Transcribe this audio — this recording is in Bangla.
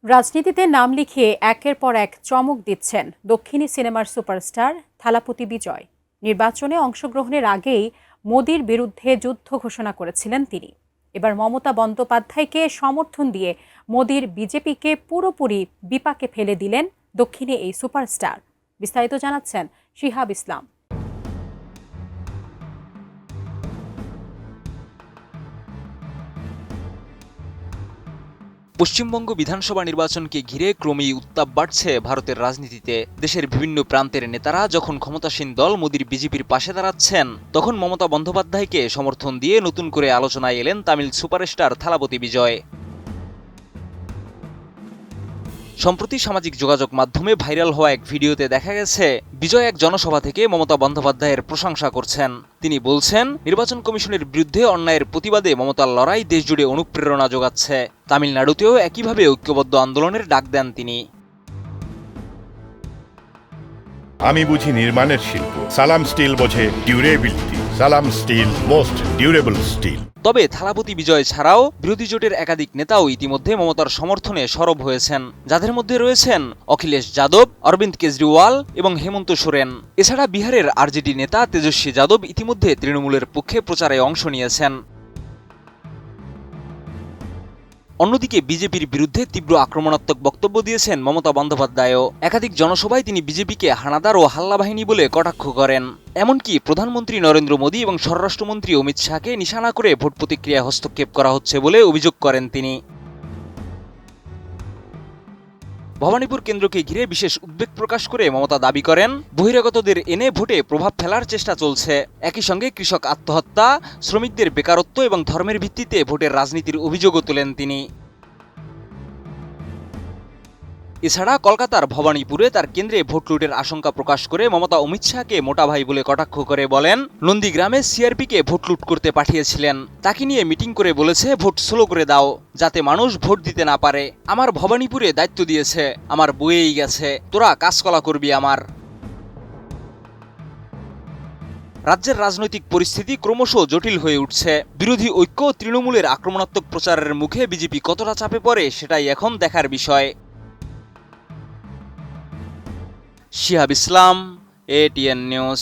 রাজনীতিতে নাম লিখিয়ে একের পর এক চমক দিচ্ছেন দক্ষিণী সিনেমার সুপারস্টার থালাপতি বিজয়। নির্বাচনে অংশগ্রহণের আগেই মোদির বিরুদ্ধে যুদ্ধ ঘোষণা করেছিলেন তিনি। এবার মমতা বন্দ্যোপাধ্যায়কে সমর্থন দিয়ে মোদির বিজেপিকে পুরোপুরি বিপাকে ফেলে দিলেন দক্ষিণী এই সুপারস্টার। বিস্তারিত জানাচ্ছেন শিহাব ইসলাম। পশ্চিমবঙ্গ বিধানসভা নির্বাচনকে ঘিরে ক্রমেই উত্তাপ বাড়ছে ভারতের রাজনীতিতে। দেশের বিভিন্ন প্রান্তের নেতারা যখন ক্ষমতাসীন দল মোদির বিজেপির পাশে দাঁড়াচ্ছেন, তখন মমতা বন্দ্যোপাধ্যায়কে সমর্থন দিয়ে নতুন করে আলোচনায় এলেন তামিল সুপারস্টার থালাপতি বিজয়। সম্প্রতি সামাজিক যোগাযোগ মাধ্যমে ভাইরাল হওয়া এক ভিডিওতে দেখা গেছে বিজয় এক জনসভা থেকে মমতা বন্দ্যোপাধ্যায়ের প্রশংসা করছেন। তিনি বলছেন, নির্বাচন কমিশনের বিরুদ্ধে অন্যায়ের প্রতিবাদে মমতার লড়াই দেশজুড়ে অনুপ্রেরণা যোগাচ্ছে। তামিলনাড়ুতেও একইভাবে ঐক্যবদ্ধ আন্দোলনের ডাক দেন তিনি। আমি বুঝি নির্মাণের শিল্প, সালাম স্টিল বোঝে ডিউরেবিলিটি। সালাম স্টিল, মোস্ট ডিউরেবল স্টিল। তবে থালাপতি বিজয় ছাড়াও বিরোধী জোটের একাধিক নেতাও ইতিমধ্যে মমতার সমর্থনে সরব হয়েছেন, যাদের মধ্যে রয়েছেন অখিলেশ যাদব, অরবিন্দ কেজরিওয়াল এবং হেমন্ত সোরেন। এছাড়া বিহারের আরজেডি নেতা তেজস্বী যাদব ইতিমধ্যে তৃণমূলের পক্ষে প্রচারে অংশ নিয়েছেন। অন্যদিকে বিজেপির বিরুদ্ধে তীব্র আক্রমণাত্মক বক্তব্য দিয়েছেন মমতা বন্দ্যোপাধ্যায়ও। একাধিক জনসভায় তিনি বিজেপিকে হানাদার ও হাল্লা বাহিনী বলে কটাক্ষ করেন। এমনকি প্রধানমন্ত্রী নরেন্দ্র মোদী এবং স্বরাষ্ট্রমন্ত্রী অমিত শাহকে নিশানা করে ভোট প্রতিক্রিয়া হস্তক্ষেপ করা হচ্ছে বলে অভিযোগ করেন তিনি। ভবানীপুর কেন্দ্রকে ঘিরে বিশেষ উদ্বেগ প্রকাশ করে মমতা দাবি করেন, বহিরাগতদের এনে ভোটে প্রভাব ফেলার চেষ্টা চলছে। একই সঙ্গে কৃষক আত্মহত্যা, শ্রমিকদের বেকারত্ব এবং ধর্মের ভিত্তিতে ভোটের রাজনীতির অভিযোগও তোলেন তিনি। এছাড়া কলকাতার ভবানীপুরে তার কেন্দ্রে ভোট লুটের আশঙ্কা প্রকাশ করে মমতা অমিত শাহকে মোটা ভাই বলে কটাক্ষ করে বলেন, নন্দীগ্রামে সিআরপিকে ভোট লুট করতে পাঠিয়েছিলেন। তাকে নিয়ে মিটিং করে বলেছে ভোট স্লো করে দাও, যাতে মানুষ ভোট দিতে না পারে। আমার ভবানীপুরে দায়িত্ব দিয়েছে, আমার বয়েই গেছে, তোরা কাজকলা করবি আমার। রাজ্যের রাজনৈতিক পরিস্থিতি ক্রমশ জটিল হয়ে উঠছে। বিরোধী ঐক্য তৃণমূলের আক্রমণাত্মক প্রচারের মুখে বিজেপি কতটা চাপে পড়ে সেটাই এখন দেখার বিষয়। শিহাব ইসলাম, ATN নিউজ।